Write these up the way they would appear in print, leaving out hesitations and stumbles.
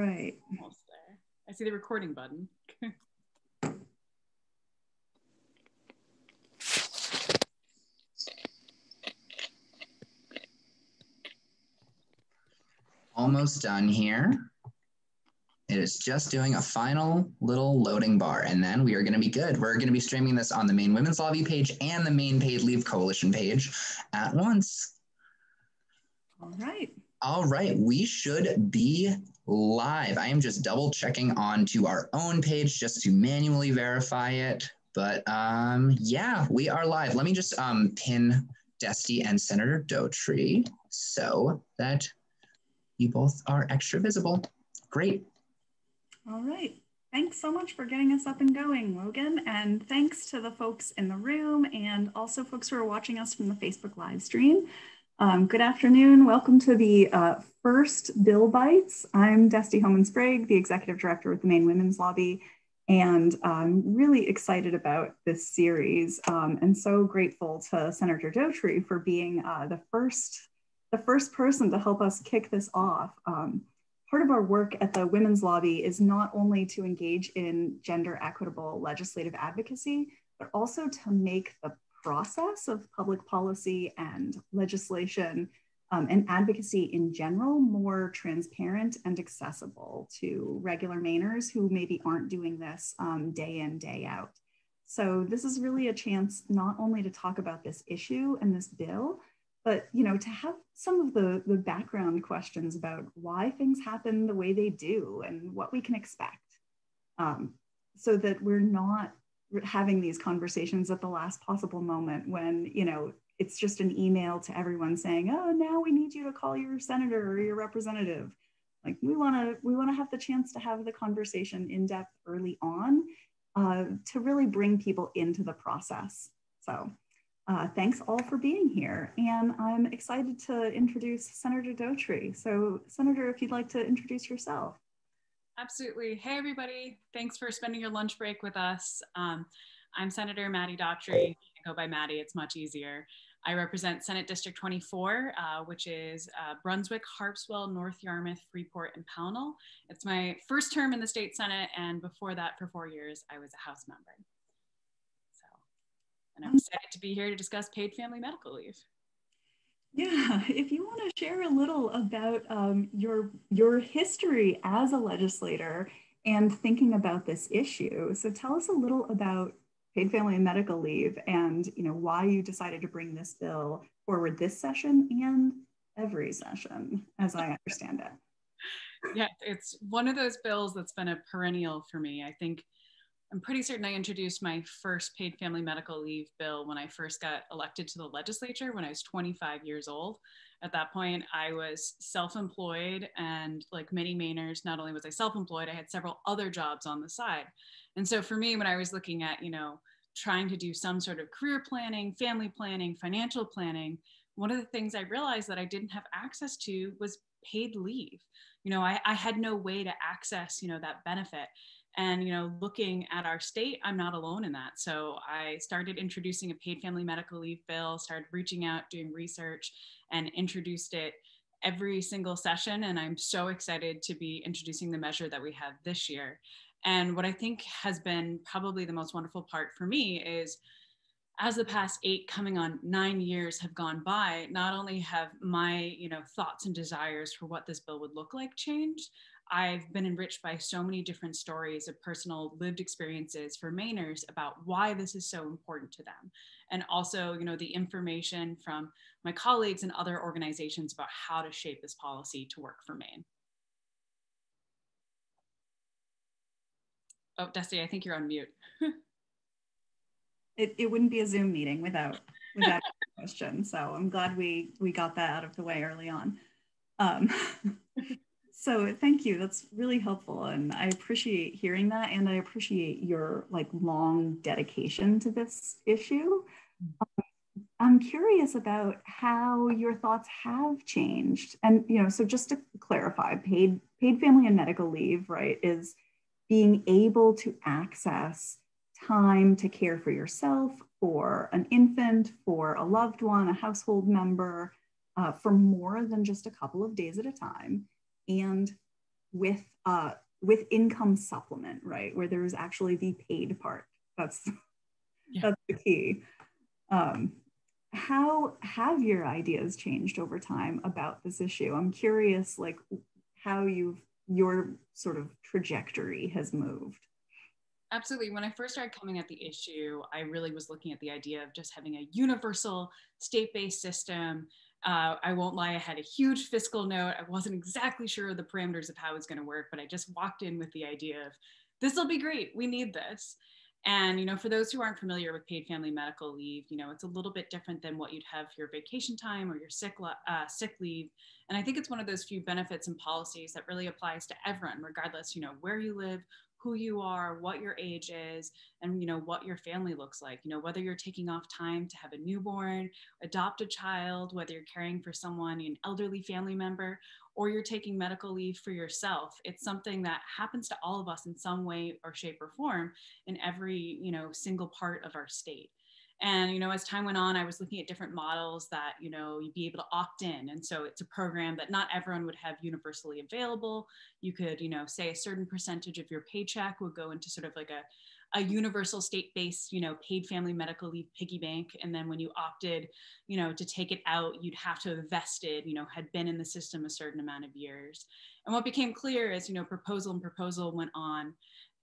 right. Almost there. I see the recording button. Almost done here. It is just doing a final little loading bar, and then we are going to be good. We're going to be streaming this on the Maine Women's Lobby page and the Maine Paid Leave Coalition page at once. All right. All right, we should be live. I am just double checking onto our own page just to manually verify it. But yeah, we are live. Let me just pin Dusty and Senator Daughtry so that you both are extra visible. Great. All right. Thanks so much for getting us up and going, Logan. And thanks to the folks in the room and also folks who are watching us from the Facebook live stream. Good afternoon. Welcome to the first Bill Bites. I'm Dusty Homan-Sprague, the Executive Director with the Maine Women's Lobby, and I'm really excited about this series and so grateful to Senator Daughtry for being the first person to help us kick this off. Part of our work at the Women's Lobby is not only to engage in gender equitable legislative advocacy, but also to make the process of public policy and legislation and advocacy in general more transparent and accessible to regular Mainers who maybe aren't doing this day in, day out. So this is really a chance not only to talk about this issue and this bill, but to have some of the background questions about why things happen the way they do and what we can expect, so that we're not having these conversations at the last possible moment when it's just an email to everyone saying, oh, now we need you to call your senator or your representative. Like we want to have the chance to have the conversation in depth early on to really bring people into the process. So. Thanks all for being here. And I'm excited to introduce Senator Daughtry. So Senator, if you'd like to introduce yourself. Absolutely. Hey, everybody. Thanks for spending your lunch break with us. I'm Senator Mattie Daughtry. I go by Mattie, it's much easier. I represent Senate District 24, which is Brunswick, Harpswell, North Yarmouth, Freeport, and Pownell. It's my first term in the state Senate, and before that, for 4 years, I was a House member. And I'm excited to be here to discuss paid family medical leave. Yeah, if you want to share a little about your history as a legislator and thinking about this issue. So tell us a little about paid family and medical leave and why you decided to bring this bill forward this session and every session, as I understand it. Yeah, it's one of those bills that's been a perennial for me. I'm pretty certain I introduced my first paid family medical leave bill when I first got elected to the legislature when I was 25 years old. At that point, I was self-employed, and like many Mainers, not only was I self-employed, I had several other jobs on the side. And so for me, when I was looking at, trying to do some sort of career planning, family planning, financial planning, one of the things I realized that I didn't have access to was paid leave. I had no way to access, that benefit. And, looking at our state, I'm not alone in that. So I started introducing a paid family medical leave bill, started reaching out, doing research, and introduced it every single session. And I'm so excited to be introducing the measure that we have this year. And what I think has been probably the most wonderful part for me is, as the past 8 coming on 9 years have gone by, not only have my, thoughts and desires for what this bill would look like changed, I've been enriched by so many different stories of personal lived experiences for Mainers about why this is so important to them. And also, the information from my colleagues and other organizations about how to shape this policy to work for Maine. Oh, Dusty, I think you're on mute. It wouldn't be a Zoom meeting without a question. So I'm glad we got that out of the way early on. So thank you, that's really helpful. And I appreciate hearing that. And I appreciate your long dedication to this issue. I'm curious about how your thoughts have changed. And, so just to clarify, paid family and medical leave, right, is being able to access time to care for yourself, for an infant, for a loved one, a household member, for more than just a couple of days at a time. And with income supplement, right? Where there's actually the paid part. That's the key. How have your ideas changed over time about this issue? I'm curious, like how your sort of trajectory has moved. Absolutely. When I first started coming at the issue, I really was looking at the idea of just having a universal state-based system. I won't lie, I had a huge fiscal note. I wasn't exactly sure of the parameters of how it was going to work, but I just walked in with the idea of this will be great. We need this. And, you know, for those who aren't familiar with paid family medical leave, you know, it's a little bit different than what you'd have for your vacation time or your sick leave. And I think it's one of those few benefits and policies that really applies to everyone, regardless, you know, where you live, who you are, what your age is, and you know what your family looks like. You know, whether you're taking off time to have a newborn, adopt a child, whether you're caring for someone, an elderly family member, or you're taking medical leave for yourself. It's something that happens to all of us in some way or shape or form in every, you know, single part of our state. And, you know, as time went on, I was looking at different models that, you know, you'd be able to opt in. And so it's a program that not everyone would have universally available. You could, you know, say a certain percentage of your paycheck would go into sort of like a universal state-based, you know, paid family medical leave piggy bank. And then when you opted, you know, to take it out, you'd have to have vested, you know, had been in the system a certain amount of years. And what became clear is, you know, proposal went on.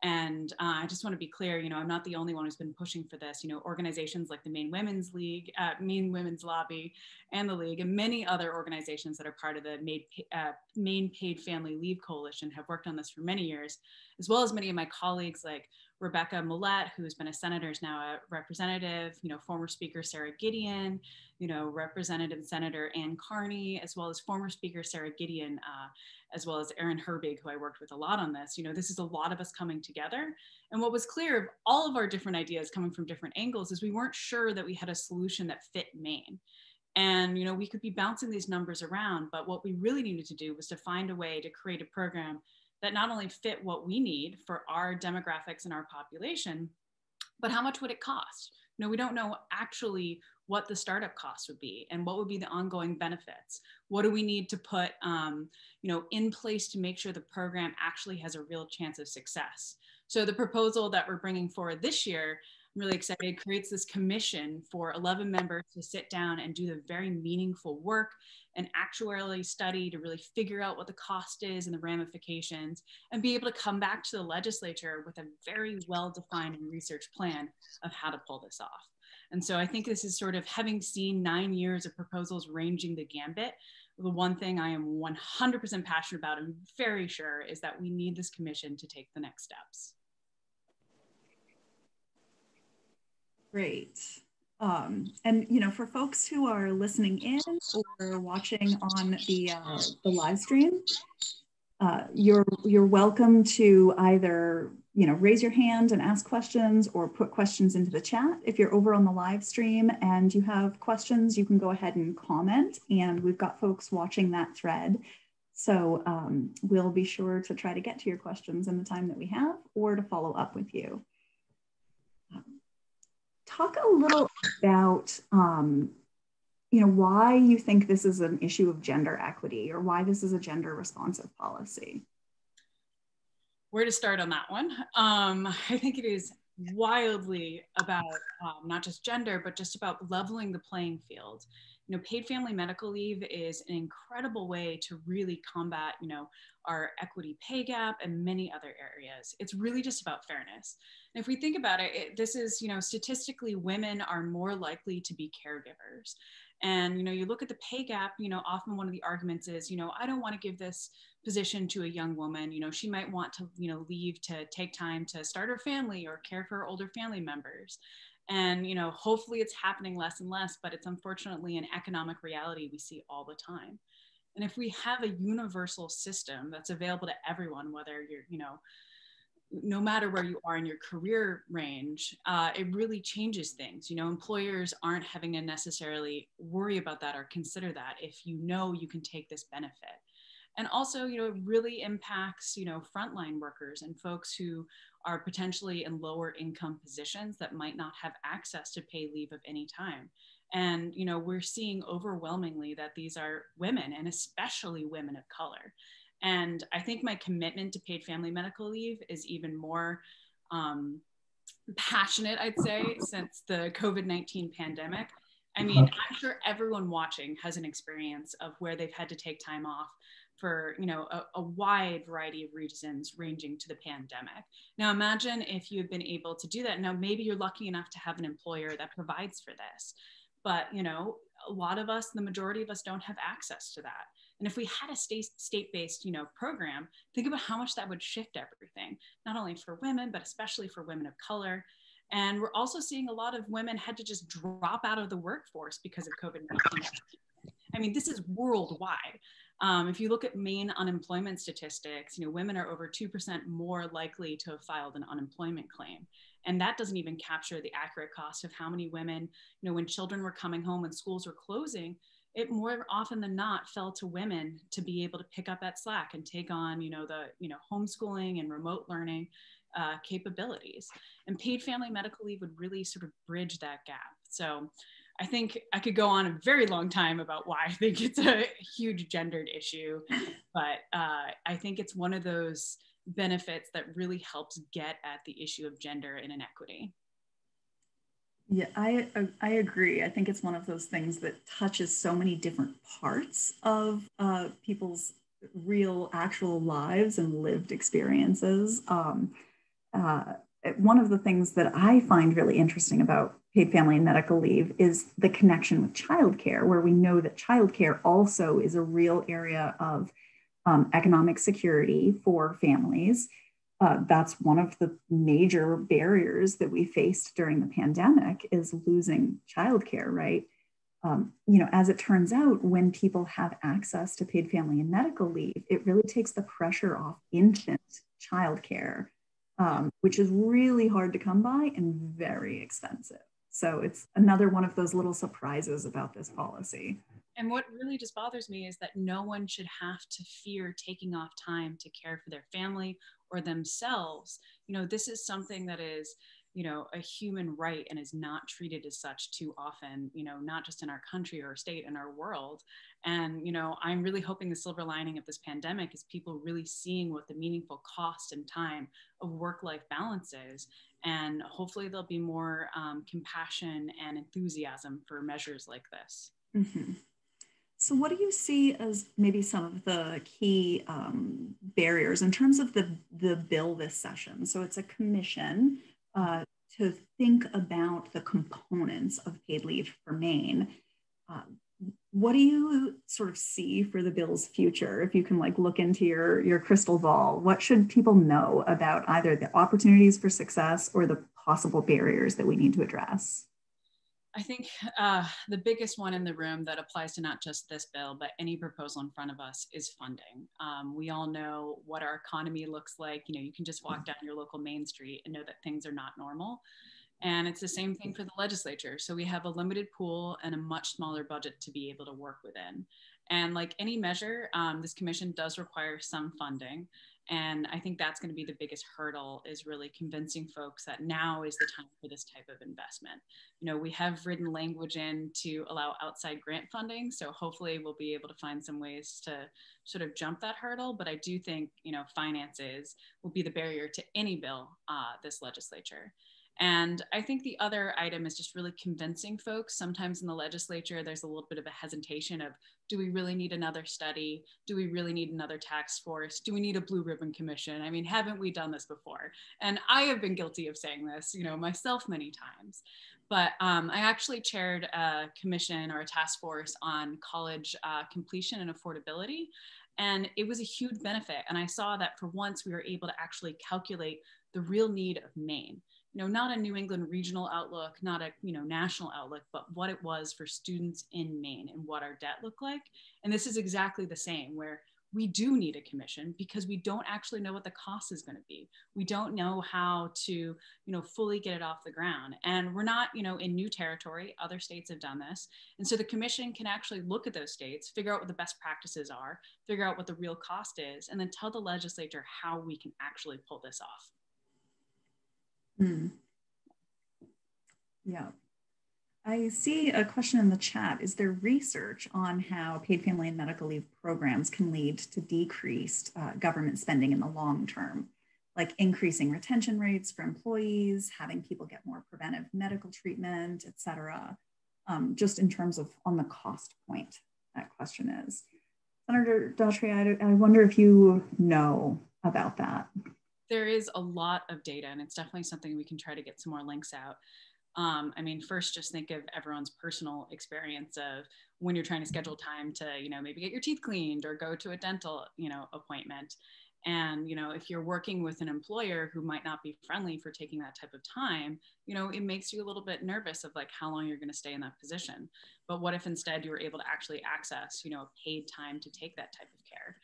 And I just want to be clear, you know, I'm not the only one who's been pushing for this. You know, organizations like the Maine Women's League, Maine Women's Lobby, and the League, and many other organizations that are part of the Maine Paid Family Leave Coalition have worked on this for many years, as well as many of my colleagues like Rebecca Millett, who's been a senator, is now a representative, you know, former Speaker Sarah Gideon, you know, Representative Senator Ann Carney, as well as former Speaker Sarah Gideon, as well as Aaron Herbig, who I worked with a lot on this. You know, this is a lot of us coming together. And what was clear of all of our different ideas coming from different angles is we weren't sure that we had a solution that fit Maine. And, you know, we could be bouncing these numbers around, but what we really needed to do was to find a way to create a program that not only fit what we need for our demographics and our population, but how much would it cost? You know, we don't know actually what the startup costs would be and what would be the ongoing benefits. What do we need to put, you know, in place to make sure the program actually has a real chance of success? So the proposal that we're bringing forward this year, I'm really excited, creates this commission for 11 members to sit down and do the very meaningful work and actuarially study to really figure out what the cost is and the ramifications, and be able to come back to the legislature with a very well-defined and researched plan of how to pull this off. And so I think this is sort of, having seen 9 years of proposals ranging the gambit, the one thing I am 100% passionate about and very sure is that we need this commission to take the next steps. Great. And, you know, for folks who are listening in or watching on the live stream, you're welcome to either, you know, raise your hand and ask questions or put questions into the chat. If you're over on the live stream and you have questions, you can go ahead and comment, and we've got folks watching that thread. So we'll be sure to try to get to your questions in the time that we have or to follow up with you. Talk a little about, you know, why you think this is an issue of gender equity or why this is a gender responsive policy. Where to start on that one? I think it is wildly about not just gender, but just about leveling the playing field. You know, paid family medical leave is an incredible way to really combat, you know, our equity pay gap and many other areas. It's really just about fairness. And if we think about it, this is, you know, statistically, women are more likely to be caregivers. And, you know, you look at the pay gap, you know, often one of the arguments is, you know, I don't want to give this position to a young woman. You know, she might want to, you know, leave to take time to start her family or care for her older family members. And, you know, hopefully it's happening less and less, but it's unfortunately an economic reality we see all the time. And if we have a universal system that's available to everyone, whether you're, you know, no matter where you are in your career range, it really changes things. You know, employers aren't having to necessarily worry about that or consider that if you know you can take this benefit. And also, you know, it really impacts, you know, frontline workers and folks who are potentially in lower income positions that might not have access to paid leave of any time. And, you know, we're seeing overwhelmingly that these are women, and especially women of color. And I think my commitment to paid family medical leave is even more passionate, I'd say, since the COVID-19 pandemic. I mean, I'm sure everyone watching has an experience of where they've had to take time off for, you know, a wide variety of reasons ranging to the pandemic. Now imagine if you've been able to do that. Now maybe you're lucky enough to have an employer that provides for this, but you know, a lot of us, the majority of us, don't have access to that. And if we had a state-based, you know, program, think about how much that would shift everything, not only for women, but especially for women of color. And we're also seeing a lot of women had to just drop out of the workforce because of COVID-19. I mean, this is worldwide. If you look at Maine unemployment statistics, you know, women are over 2% more likely to have filed an unemployment claim. And that doesn't even capture the accurate cost of how many women, you know, when children were coming home and schools were closing, it more often than not fell to women to be able to pick up that slack and take on, you know, the, you know, homeschooling and remote learning capabilities. And paid family medical leave would really sort of bridge that gap. So I think I could go on a very long time about why I think it's a huge gendered issue, but I think it's one of those benefits that really helps get at the issue of gender and inequity. Yeah, I agree. I think it's one of those things that touches so many different parts of people's real, actual lives and lived experiences. One of the things that I find really interesting about paid family and medical leave is the connection with childcare, where we know that childcare also is a real area of economic security for families. That's one of the major barriers that we faced during the pandemic is losing childcare, right? You know, as it turns out, when people have access to paid family and medical leave, it really takes the pressure off infant childcare, which is really hard to come by and very expensive. So it's another one of those little surprises about this policy. And what really just bothers me is that no one should have to fear taking off time to care for their family or themselves. You know, this is something that is, you know, a human right and is not treated as such too often, you know, not just in our country or state, in our world. And, you know, I'm really hoping the silver lining of this pandemic is people really seeing what the meaningful cost and time of work-life balance is. And hopefully there'll be more compassion and enthusiasm for measures like this. Mm-hmm. So what do you see as maybe some of the key barriers in terms of the bill this session? So it's a commission to think about the components of paid leave for Maine. What do you sort of see for the bill's future? If you can like look into your crystal ball, what should people know about either the opportunities for success or the possible barriers that we need to address? I think the biggest one in the room that applies to not just this bill, but any proposal in front of us is funding. We all know what our economy looks like. You know, you can just walk down your local Main Street and know that things are not normal. And it's the same thing for the legislature. So we have a limited pool and a much smaller budget to be able to work within. And like any measure, this commission does require some funding. And I think that's going to be the biggest hurdle, is really convincing folks that now is the time for this type of investment. You know, we have written language in to allow outside grant funding. So hopefully we'll be able to find some ways to sort of jump that hurdle. But I do think, you know, finances will be the barrier to any bill this legislature. And I think the other item is just really convincing folks. Sometimes in the legislature, there's a little bit of a hesitation of, do we really need another study? Do we really need another task force? Do we need a blue ribbon commission? I mean, haven't we done this before? And I have been guilty of saying this, you know, myself many times. But I actually chaired a commission or a task force on college completion and affordability. And it was a huge benefit. And I saw that for once we were able to actually calculate the real need of Maine. You know, not a New England regional outlook, not a, you know, national outlook, but what it was for students in Maine and what our debt looked like. And this is exactly the same, where we do need a commission because we don't actually know what the cost is going to be. We don't know how to, you know, fully get it off the ground. And we're not, you know, in new territory. Other states have done this. And so the commission can actually look at those states, figure out what the best practices are, figure out what the real cost is, and then tell the legislature how we can actually pull this off. Yeah. I see a question in the chat. Is there research on how paid family and medical leave programs can lead to decreased government spending in the long term, like increasing retention rates for employees, having people get more preventive medical treatment, et cetera, just in terms of on the cost point, that question is. Senator Daughtry, I wonder if you know about that. There is a lot of data, and it's definitely something we can try to get some more links out. I mean, first, just think of everyone's personal experience of when you're trying to schedule time to, maybe get your teeth cleaned or go to a dental, appointment. And, if you're working with an employer who might not be friendly for taking that type of time, it makes you a little bit nervous of like how long you're going to stay in that position. But what if instead you were able to actually access, paid time to take that type of care?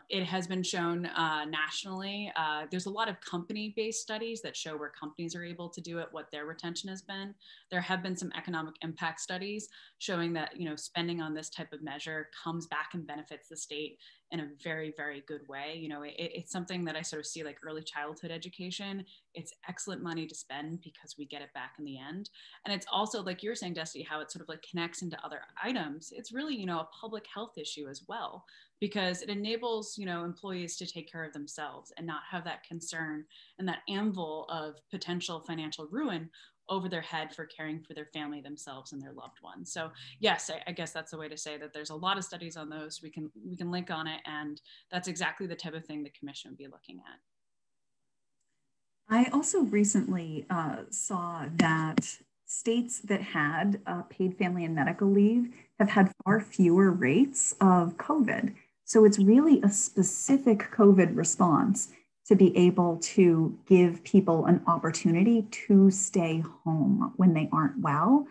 It has been shown nationally. There's a lot of company-based studies that show where companies are able to do it, what their retention has been. There have been some economic impact studies showing that spending on this type of measure comes back and benefits the state in a very, very good way. It's something that I sort of see like early childhood education. It's excellent money to spend because we get it back in the end. And it's also, like you're saying, Dusty, how it sort of like connects into other items. It's really, a public health issue as well, because it enables, employees to take care of themselves and not have that concern and that anvil of potential financial ruin over their head for caring for their family, themselves, and their loved ones. So yes, I guess that's the way to say that. There's a lot of studies on those. We can link on it, and that's exactly the type of thing the commission would be looking at. I also recently saw that states that had paid family and medical leave have had far fewer rates of COVID. So it's really a specific COVID response to be able to give people an opportunity to stay home when they aren't well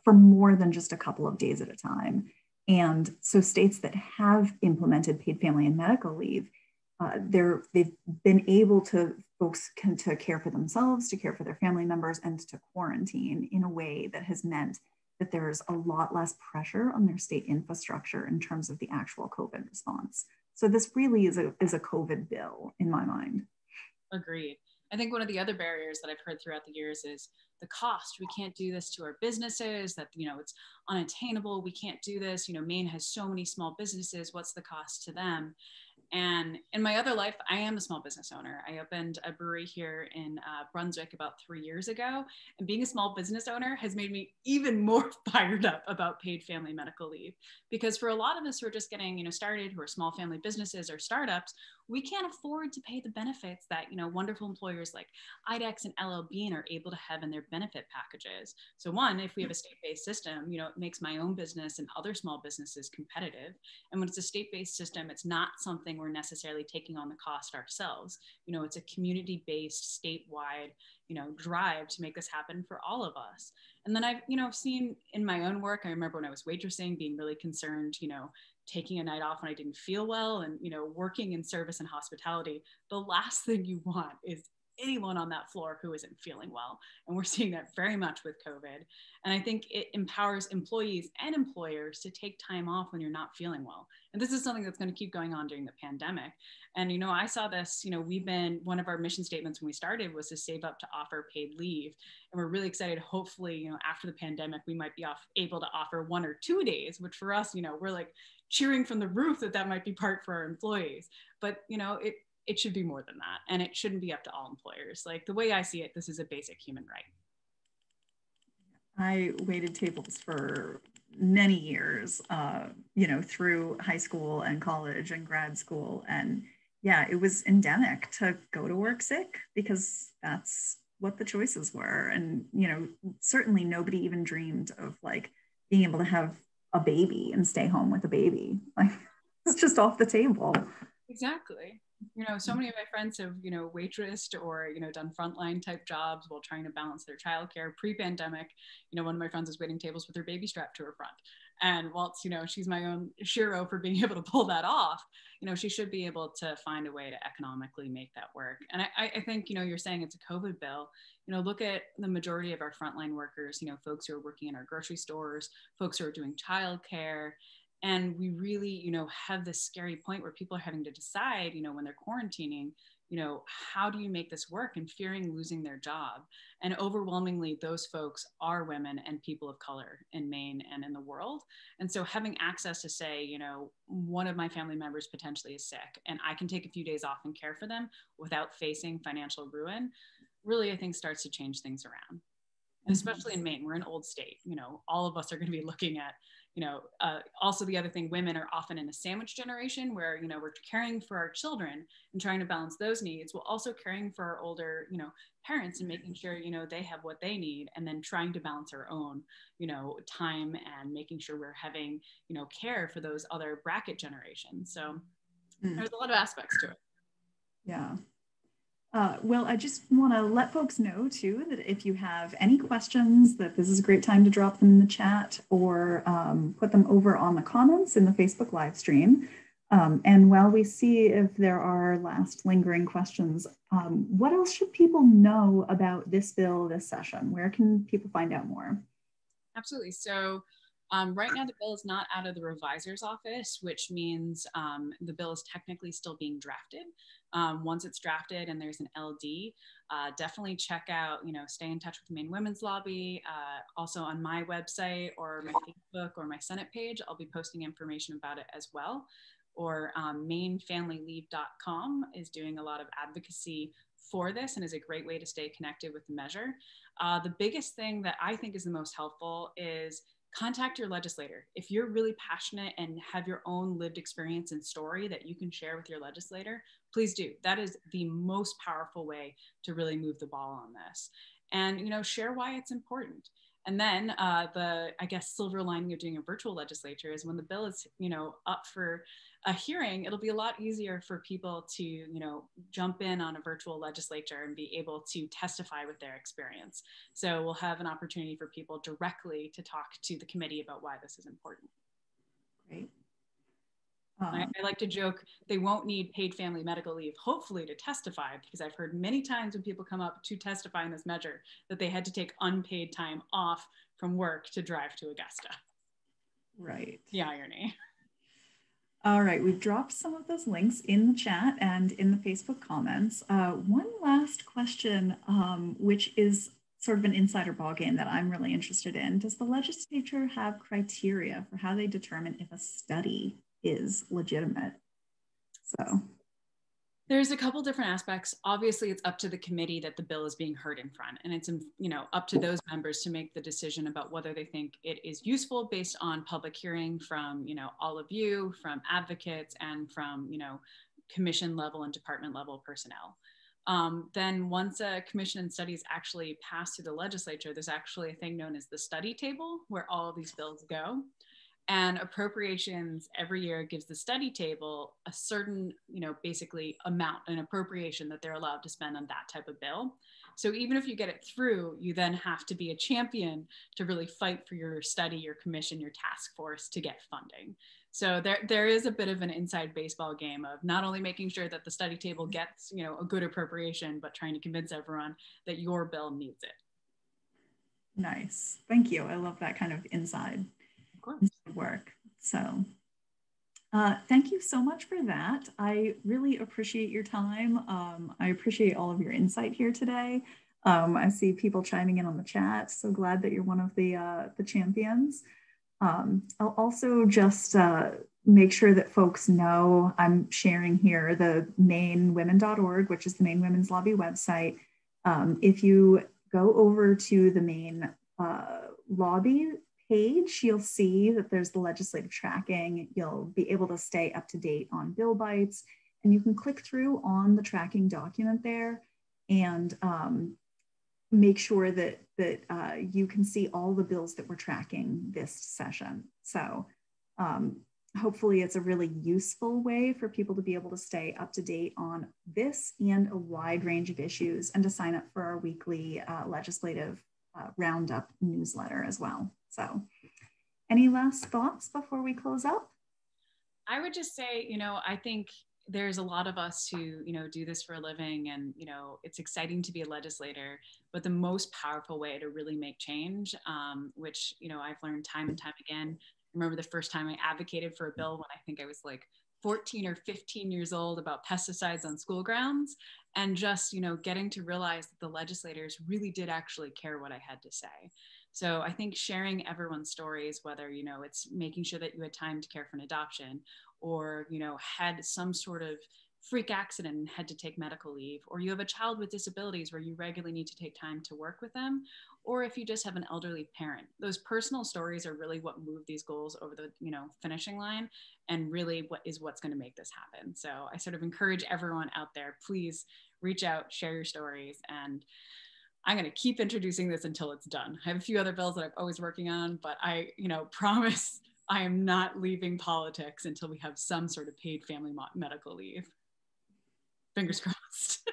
for more than just a couple of days at a time. And so states that have implemented paid family and medical leave, they've been able to folks to care for themselves, to care for their family members, and to quarantine in a way that has meant that there's a lot less pressure on their state infrastructure in terms of the actual COVID response. So this really is a COVID bill in my mind. Agreed. I think one of the other barriers that I've heard throughout the years is the cost. We can't do this to our businesses, that, it's unattainable. We can't do this. Maine has so many small businesses. What's the cost to them? And in my other life, I am a small business owner. I opened a brewery here in Brunswick about 3 years ago. And being a small business owner has made me even more fired up about paid family medical leave. Because for a lot of us who are just getting started, who are small family businesses or startups, we can't afford to pay the benefits that wonderful employers like IDEX and LL Bean are able to have in their benefit packages. So one, if we have a state-based system, it makes my own business and other small businesses competitive. And when it's a state-based system, it's not something we're necessarily taking on the cost ourselves. It's a community-based, statewide, drive to make this happen for all of us. And then I've seen in my own work, I remember when I was waitressing, being really concerned, taking a night off when I didn't feel well, and working in service and hospitality, the last thing you want is anyone on that floor who isn't feeling well. And we're seeing that very much with COVID. And I think it empowers employees and employers to take time off when you're not feeling well. And this is something that's going to keep going on during the pandemic. And, I saw this, one of our mission statements when we started was to save up to offer paid leave. And we're really excited. Hopefully, after the pandemic, we might be able to offer 1 or 2 days, which for us, we're like cheering from the roof that might be part for our employees. But, it should be more than that. And it shouldn't be up to all employers. Like the way I see it, this is a basic human right. I waited tables for many years, through high school and college and grad school. And yeah, it was endemic to go to work sick because that's what the choices were. And, certainly nobody even dreamed of like being able to have a baby and stay home with a baby. Like it's just off the table. Exactly. So many of my friends have, waitressed or, done frontline type jobs while trying to balance their childcare pre-pandemic. One of my friends was waiting tables with her baby strapped to her front. And whilst, she's my own shero for being able to pull that off, she should be able to find a way to economically make that work. And I think, you're saying it's a COVID bill. Look at the majority of our frontline workers, folks who are working in our grocery stores, folks who are doing childcare. And we really, have this scary point where people are having to decide, when they're quarantining, how do you make this work, and fearing losing their job. And overwhelmingly, those folks are women and people of color in Maine and in the world. And so having access to say, one of my family members potentially is sick and I can take a few days off and care for them without facing financial ruin, really, I think starts to change things around. And especially in Maine, we're an old state, all of us are going to be looking at, also the other thing, women are often in a sandwich generation where, we're caring for our children and trying to balance those needs while also caring for our older, parents and making sure, they have what they need, and then trying to balance our own, time and making sure we're having, care for those other bracket generations. So there's a lot of aspects to it. Yeah. Well, I just want to let folks know too that if you have any questions, that this is a great time to drop them in the chat or put them over on the comments in the Facebook live stream. And while we see if there are last lingering questions, what else should people know about this bill this session? Where can people find out more? Absolutely. So right now, the bill is not out of the revisor's office, which means the bill is technically still being drafted. Once it's drafted and there's an LD, definitely check out, stay in touch with the Maine Women's Lobby. Also on my website or my Facebook or my Senate page, I'll be posting information about it as well. Or MaineFamilyLeave.com is doing a lot of advocacy for this and is a great way to stay connected with the measure. The biggest thing that I think is the most helpful is contact your legislator. If you're really passionate and have your own lived experience and story that you can share with your legislator, please do. That is the most powerful way to really move the ball on this. And, share why it's important. And then the, I guess, silver lining of doing a virtual legislature is when the bill is, up for a hearing, it'll be a lot easier for people to, jump in on a virtual legislature and be able to testify with their experience. So we'll have an opportunity for people directly to talk to the committee about why this is important. Great. I like to joke, they won't need paid family medical leave, hopefully, to testify, because I've heard many times when people come up to testify in this measure that they had to take unpaid time off from work to drive to Augusta. Right. The irony. All right, we've dropped some of those links in the chat and in the Facebook comments. One last question, which is sort of an insider ballgame that I'm really interested in. Does the legislature have criteria for how they determine if a study is legitimate? So there's a couple different aspects. Obviously, it's up to the committee that the bill is being heard in front, and it's up to those members to make the decision about whether they think it is useful based on public hearing from all of you, from advocates, and from commission level and department level personnel. Then once a commission and studies actually pass through the legislature, there's actually a thing known as the study table where all of these bills go. And appropriations every year gives the study table a certain, basically amount, an appropriation that they're allowed to spend on that type of bill. So even if you get it through, you then have to be a champion to really fight for your study, your commission, your task force to get funding. So there is a bit of an inside baseball game of not only making sure that the study table gets, a good appropriation, but trying to convince everyone that your bill needs it. Nice. Thank you. I love that kind of inside work. So thank you so much for that. I really appreciate your time. I appreciate all of your insight here today. I see people chiming in on the chat. So glad that you're one of the champions. I'll also just make sure that folks know I'm sharing here the mainwomen.org, which is the Maine Women's Lobby website. If you go over to the Maine Lobby page, you'll see that there's the legislative tracking. You'll be able to stay up to date on bill bites, and you can click through on the tracking document there and make sure that you can see all the bills that we're tracking this session. So hopefully it's a really useful way for people to be able to stay up to date on this and a wide range of issues, and to sign up for our weekly legislative roundup newsletter as well. So any last thoughts before we close up? I would just say, I think there's a lot of us who, do this for a living, and, it's exciting to be a legislator, but the most powerful way to really make change, which, I've learned time and time again, remember the first time I advocated for a bill when I think I was like 14 or 15 years old about pesticides on school grounds, and just, you know, getting to realize that the legislators really did actually care what I had to say. So I think sharing everyone's stories, whether, you know, it's making sure that you had time to care for an adoption, or, you know, had some sort of freak accident and had to take medical leave, or you have a child with disabilities where you regularly need to take time to work with them, or if you just have an elderly parent, those personal stories are really what move these goals over the, you know, finishing line, and really what's going to make this happen. So I sort of encourage everyone out there, please reach out, share your stories, and I'm going to keep introducing this until it's done. I have a few other bills that I'm always working on, but I, you know, promise I am not leaving politics until we have some sort of paid family medical leave. Fingers crossed.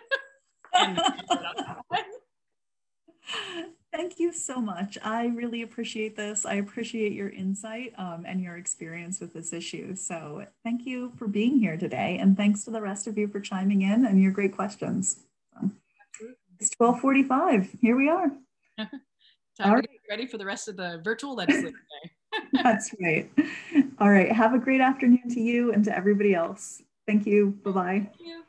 Thank you so much. I really appreciate this. I appreciate your insight and your experience with this issue. So thank you for being here today. And thanks to the rest of you for chiming in and your great questions. So, it's 12:45. Here we are. Time to get ready for the rest of the virtual legislature day. That's right. All right. Have a great afternoon to you and to everybody else. Thank you. Bye-bye. Thank you.